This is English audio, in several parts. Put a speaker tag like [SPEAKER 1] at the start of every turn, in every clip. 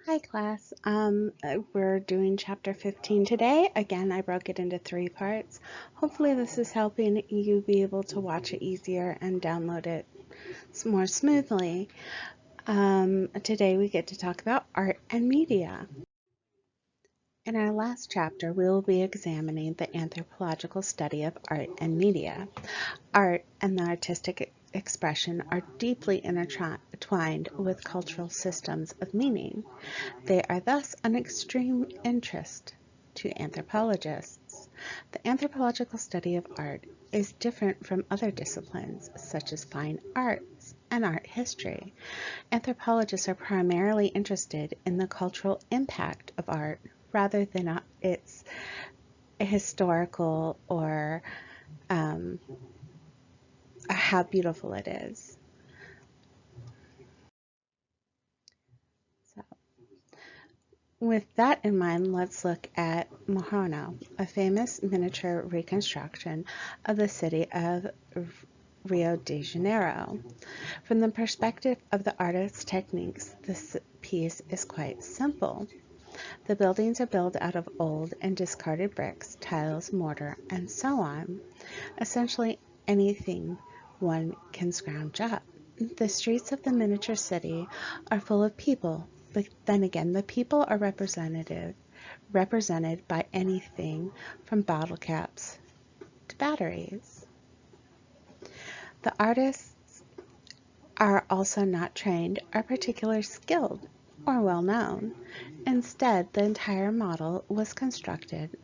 [SPEAKER 1] Hi class. We're doing chapter 15 today. Again, I broke it into 3 parts. Hopefully this is helping you be able to watch it easier and download it more smoothly. Today we get to talk about art and media. In our last chapter, we will be examining the anthropological study of art and media. Art and the artistic expression are deeply intertwined with cultural systems of meaning. They are thus an extreme interest to anthropologists. The anthropological study of art is different from other disciplines, such as fine arts and art history. Anthropologists are primarily interested in the cultural impact of art rather than its historical or how beautiful it is. So, with that in mind, let's look at Mohono, a famous miniature reconstruction of the city of Rio de Janeiro. From the perspective of the artist's techniques, this piece is quite simple. The buildings are built out of old and discarded bricks, tiles, mortar, and so on. Essentially anything one can scrounge up. The streets of the miniature city are full of people, but then again, the people are represented by anything from bottle caps to batteries. The artists are also not trained or particularly skilled or well known. Instead, the entire model was constructed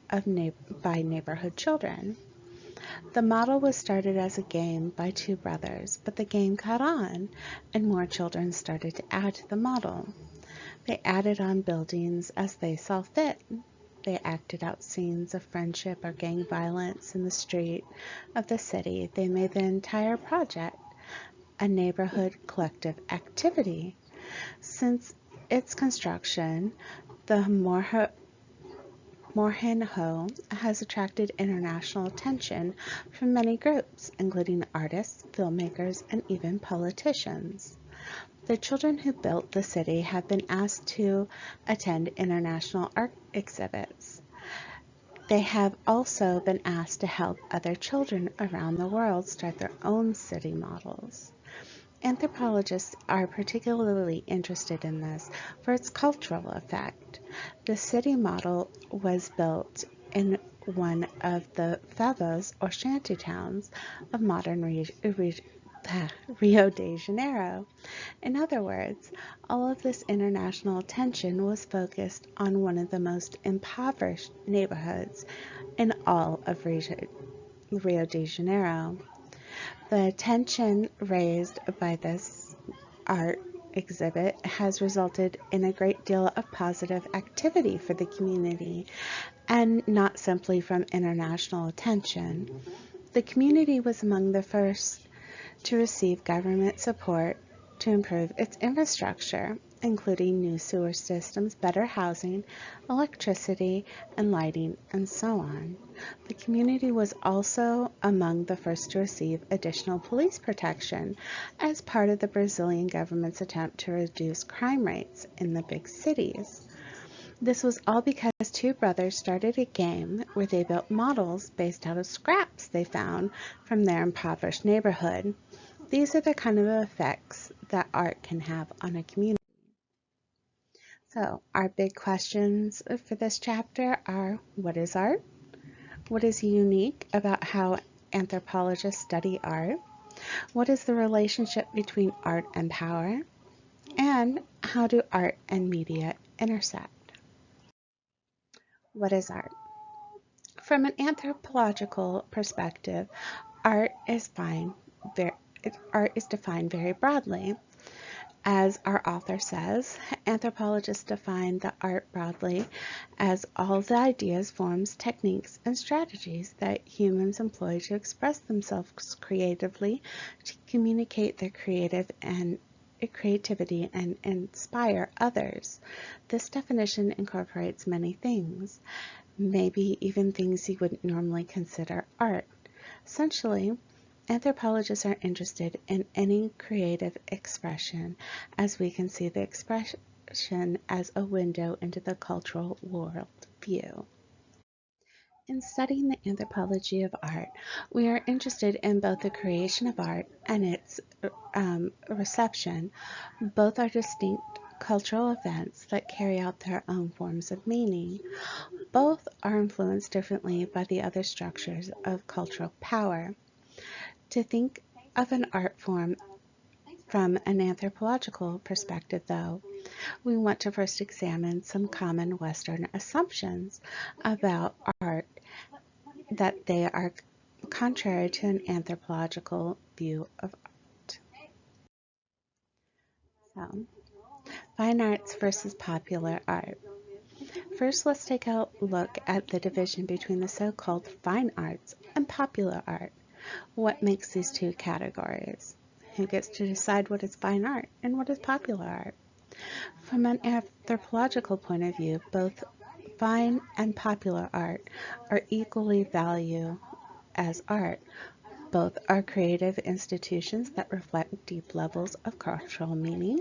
[SPEAKER 1] by neighborhood children. The model was started as a game by 2 brothers, but the game caught on, and more children started to add to the model. They added on buildings as they saw fit. They acted out scenes of friendship or gang violence in the street of the city. They made the entire project a neighborhood collective activity. Since its construction, the Mohenjo has attracted international attention from many groups, including artists, filmmakers, and even politicians. The children who built the city have been asked to attend international art exhibits. They have also been asked to help other children around the world start their own city models. Anthropologists are particularly interested in this for its cultural effect. The city model was built in one of the favos or shanty towns of modern Rio de Janeiro. In other words, all of this international attention was focused on one of the most impoverished neighborhoods in all of Rio de Janeiro. The attention raised by this art exhibit has resulted in a great deal of positive activity for the community, and not simply from international attention. The community was among the first to receive government support to improve its infrastructure, including new sewer systems, better housing, electricity, and lighting, and so on. The community was also among the first to receive additional police protection as part of the Brazilian government's attempt to reduce crime rates in the big cities. This was all because 2 brothers started a game where they built models based out of scraps they found from their impoverished neighborhood. These are the kind of effects that art can have on a community. So, our big questions for this chapter are: what is art? What is unique about how anthropologists study art? What is the relationship between art and power? And how do art and media intersect? What is art? From an anthropological perspective, art is defined very broadly. As our author says, anthropologists define the art broadly as all the ideas, forms, techniques, and strategies that humans employ to express themselves creatively, to communicate their creativity and inspire others. This definition incorporates many things, maybe even things you wouldn't normally consider art. Essentially, anthropologists are interested in any creative expression, as we can see the as a window into the cultural world view. In studying the anthropology of art, we are interested in both the creation of art and its reception. Both are distinct cultural events that carry out their own forms of meaning. Both are influenced differently by the other structures of cultural power. To think of an art form from an anthropological perspective, though, we want to first examine some common Western assumptions about art that they are contrary to an anthropological view of art. So, fine arts versus popular art. First, let's take a look at the division between the so-called fine arts and popular art. What makes these two categories? Who gets to decide what is fine art and what is popular art? From an anthropological point of view, both fine and popular art are equally valued as art. Both are creative institutions that reflect deep levels of cultural meaning.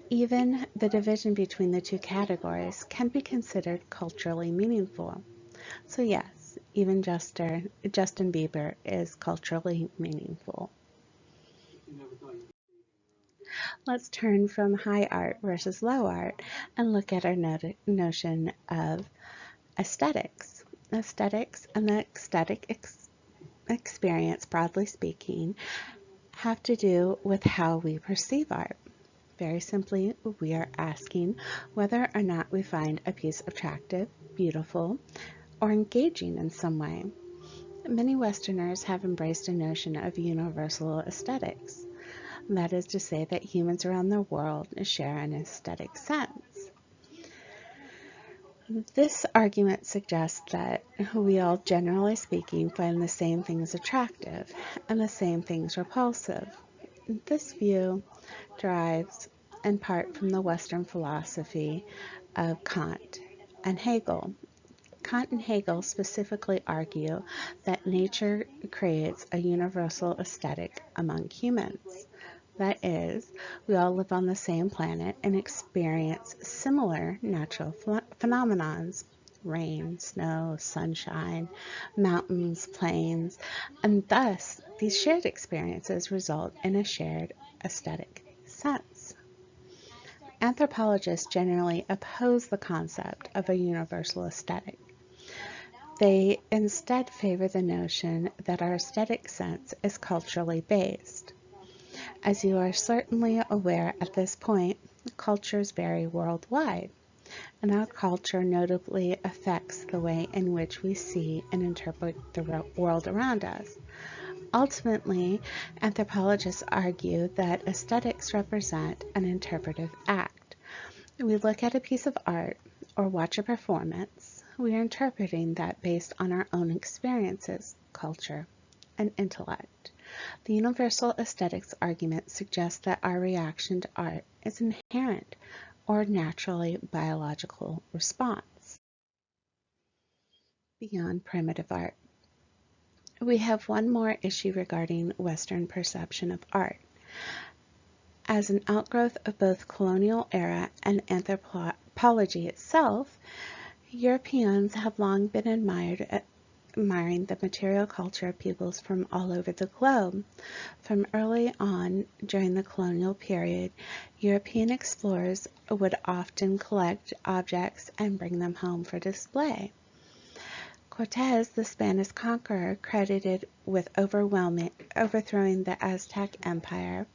[SPEAKER 1] Even the division between the two categories can be considered culturally meaningful. So yes, even Justin Bieber is culturally meaningful. Let's turn from high art versus low art and look at our notion of aesthetics. Aesthetics and the aesthetic experience, broadly speaking, have to do with how we perceive art. Very simply, we are asking whether or not we find a piece attractive, beautiful, or engaging in some way. Many Westerners have embraced a notion of universal aesthetics. That is to say that humans around the world share an aesthetic sense. This argument suggests that we all, generally speaking, find the same things attractive and the same things repulsive. This view derives in part from the Western philosophy of Kant and Hegel. Kant and Hegel specifically argue that nature creates a universal aesthetic among humans. That is, we all live on the same planet and experience similar natural phenomenons: rain, snow, sunshine, mountains, plains, and thus these shared experiences result in a shared aesthetic sense. Anthropologists generally oppose the concept of a universal aesthetic. They instead favor the notion that our aesthetic sense is culturally based. As you are certainly aware at this point, cultures vary worldwide, and our culture notably affects the way in which we see and interpret the world around us. Ultimately, anthropologists argue that aesthetics represent an interpretive act. We look at a piece of art or watch a performance. We are interpreting that based on our own experiences, culture, and intellect. The universal aesthetics argument suggests that our reaction to art is inherent or naturally biological response. Beyond primitive art. We have one more issue regarding Western perception of art. As an outgrowth of both colonial era and anthropology itself, Europeans have long been admiring the material culture of peoples from all over the globe. From early on during the colonial period, European explorers would often collect objects and bring them home for display. Cortez, the Spanish conqueror, credited with overthrowing the Aztec Empire,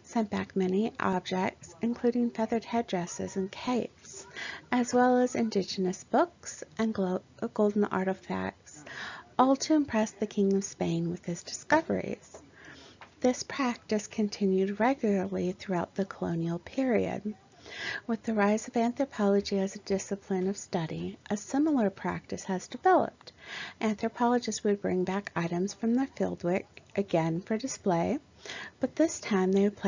[SPEAKER 1] sent back many objects, including feathered headdresses and capes, as well as indigenous books and golden artifacts, all to impress the King of Spain with his discoveries. This practice continued regularly throughout the colonial period. With the rise of anthropology as a discipline of study, a similar practice has developed. Anthropologists would bring back items from their fieldwork, again for display, but this time they would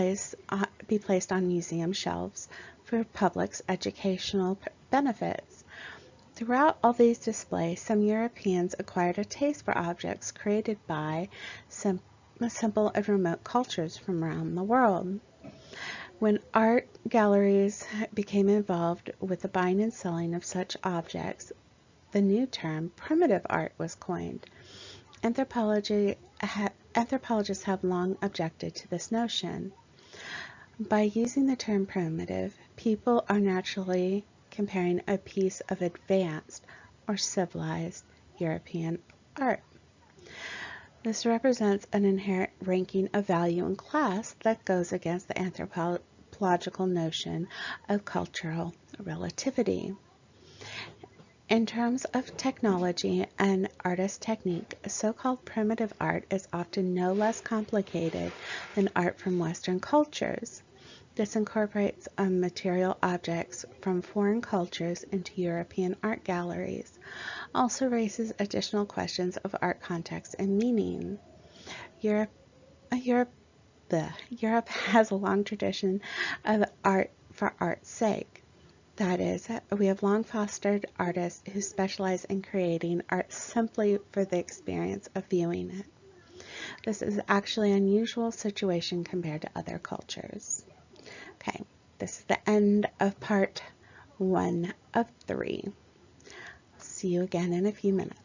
[SPEAKER 1] be placed on museum shelves for public's educational benefits. Throughout all these displays, some Europeans acquired a taste for objects created by simple and remote cultures from around the world. When art galleries became involved with the buying and selling of such objects, the new term primitive art was coined. Anthropologists have long objected to this notion. By using the term primitive, people are naturally comparing a piece of advanced or civilized European art. This represents an inherent ranking of value and class that goes against the anthropological notion of cultural relativity. In terms of technology and artist technique, so-called primitive art is often no less complicated than art from Western cultures. This incorporates material objects from foreign cultures into European art galleries, also raises additional questions of art context and meaning. Europe, Europe, Europe has a long tradition of art for art's sake. That is, we have long fostered artists who specialize in creating art simply for the experience of viewing it. This is actually an unusual situation compared to other cultures. Okay, this is the end of part 1 of 3. See you again in a few minutes.